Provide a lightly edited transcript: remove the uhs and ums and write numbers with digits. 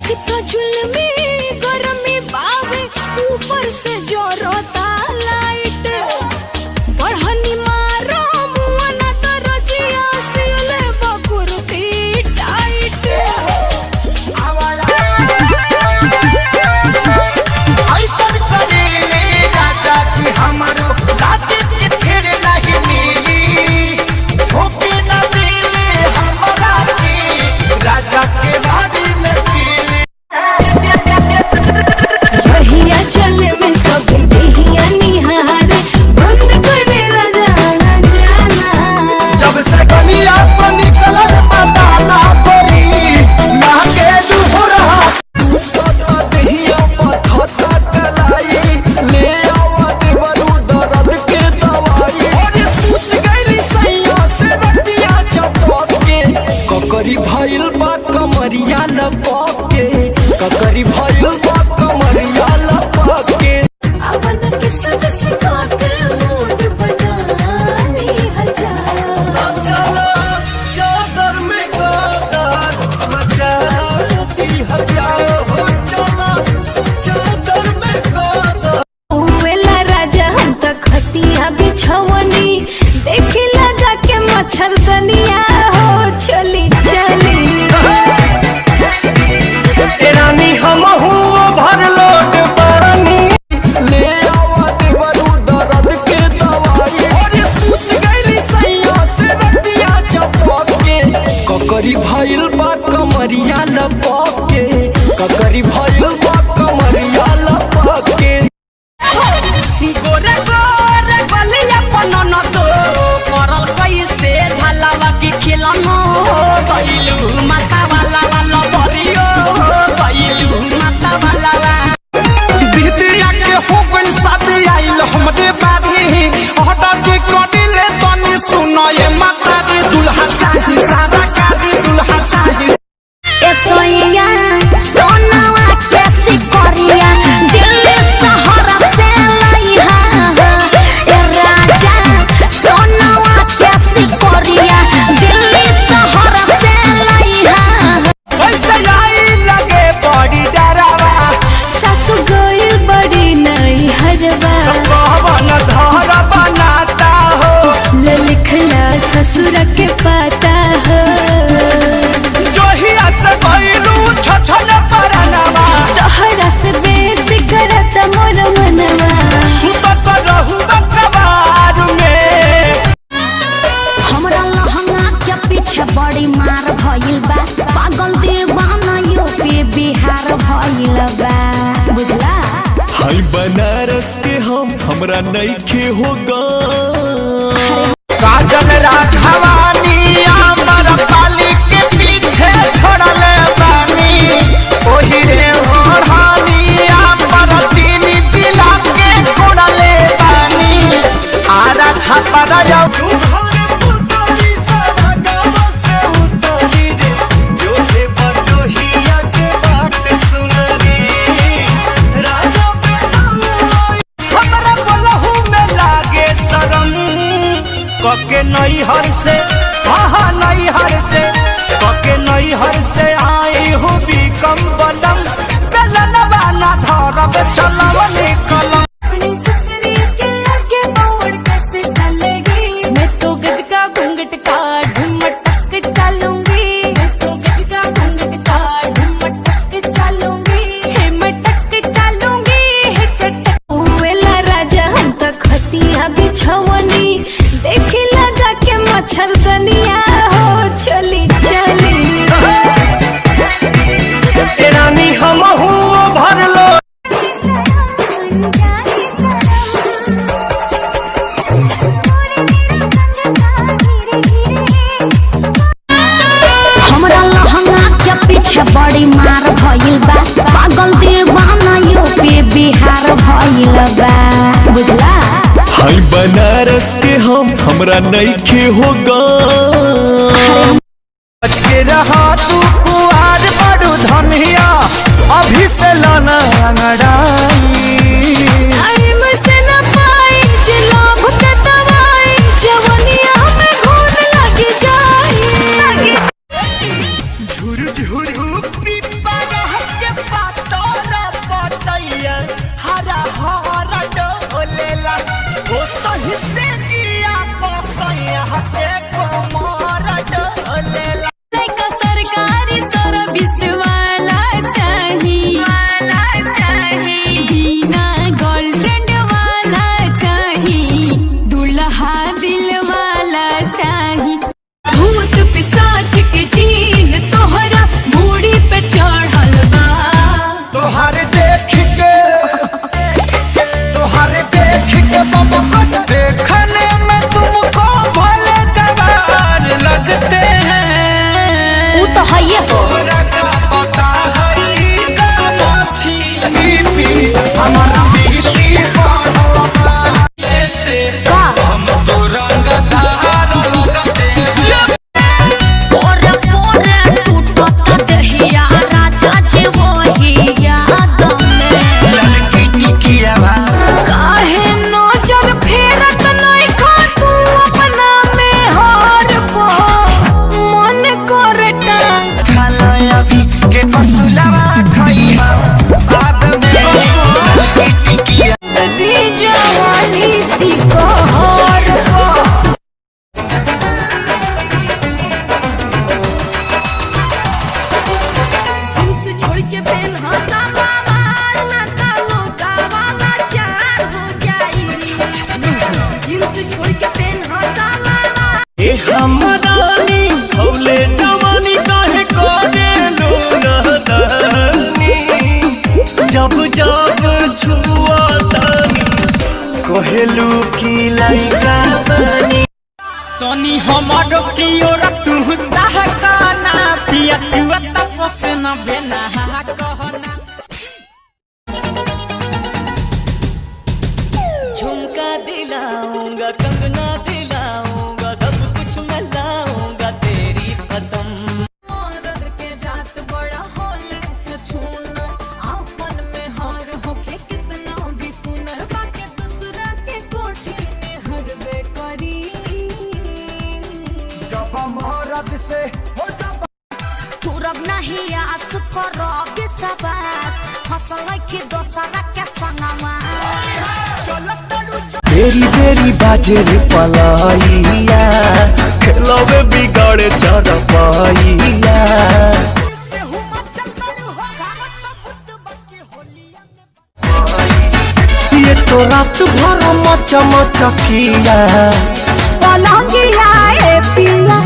कितना जुल्मी गरमी बावे ऊपर से जोरोता लाइट बढ़नी मारो मुआ ना तो रजिया सिले बकुरती टाइट ऐसा करेले राजा जी हमारो लाते के फिर नहीं मिली होके ना दिले हमारा के राजा के बारी में रहिया चले में सब देहिया निहारे बंद करे राजा जाना जब से गलिया पर निकलल पता ना पड़ी ना के डूब रहा तो देहिया पथता कलाई ले आवा देवरू दर्द के दवाई और सूत गईली सैया से रतिया चपक के ककरी भइल बा कमरिया लपक के ककरी भइल बा कमरिया लपक के अपन किस्मत से काके मूड बना ली हजारा चलो चादर में गोदर मचाती हजारो हो चलो चादर में गोदर उवेला राजा हम तक खतिया बिछवनी देखिला जाके मच्छरदनिया हो चली चली रानी हम भर लोट पानी ले आवा देवरू दर्द के दवाई और सूत गईली सैया से रतिया चपक के ककरी भइल बा कमरिया लपक के ककरी भइल बा कमरिया लपक के गोरे गोरे बलिया पनन तो करल कैसे झलवा की खिलनो गइलू माता वाला वाला भरियो गइलू माता वाला दीदिया के हो गइल शादी आइल हमरे बाड़ी हटा के कडिले तनी सुनो ये माता रे दुल्हा चाही सारा कादी दुल्हा चाही ए सोइया सोनावा कैसी करिया दिल्ली शहर से लइहा ए राजा सोनावा कैसी करिया दिल्ली शहर से लइहा कैसे आई लगे बड़ी डरावा सासु गइल बड़ी नहीं हरवा कहवन धर बनाता हो ले लिखला ससुर के पाता हो जोहिया से गइलू छछन परनवा तोहरा से बेसी करत मोर मनवा सुतत रहू बकवार में हमरा लहंगा के पीछे बड़ी मार भइल बा पागल दीवाना यूपी बिहार भइल बा बुझला हाय बनारस के हमरा नइखे होगा काजल राघवानी अमर पाली के पीछे छोड़ल बानी ओही रे ओढ़ानी अमर तीन जिला के छोड़ल बानी आरा छापरा जाऊ कके नई हर से नई हर से कके नई हर से आई हूँ बिकम बलम बेलन बाना धरब चलव निकलम अपनी ससुरी के आगे बावड़ कैसे चलेगी मैं तो गज का घूंघट का ढुमटक चलूंगी मैं तो गज का घूंघट का ढुमटक चलूंगी हे मटक चलूंगी हे चटक उवेला राजा हम तक खतिया बिछवनी देखिला जाके मच्छरदनिया हो चली चली रानी हम भर लो हमरा लहंगा के पीछे बड़ी मार भइल बा पागल दीवाना यूपी बिहार भइल बा बुझला हाय बनारस के हमरा नइखे होगा बच के रहा तू कुआर बड़ू धनिया अभी से लाना अंगड़ाई आई मुझसे न पाई जो लोभ के दवाई जवनिया में घून लग जाई झुर झुर पिपा के पेन हसाला ना तालो वाला चार हो जाई जींस छोड़ के पेन हसाला ए हमरानी खौले जवानी काहे करे लो नदानी जब जब छुआ तानी कहेलू की लइका बनी तनी हमारो की ओर तू दहकाना पिया चुआ तपस न बेना कहना झुमका दिलाऊंगा कंगना दिलाऊंगा सब कुछ मैं लाऊंगा तेरी कसम मर्द के जात बड़ा होले छछूना आपन में हार होके कितना भी सुनर बाके दूसरा के कोठी में हरबे करी जब मरद से हो जब तुरब नहीं आस करो विश्वास फसल की दोसरा के संगमा बेरी बेरी बाजे रे पलाइया खेलवे बिगाड़े चढ़पाइया ये तो रात भर मच मचकिया पलंगिया ए पिया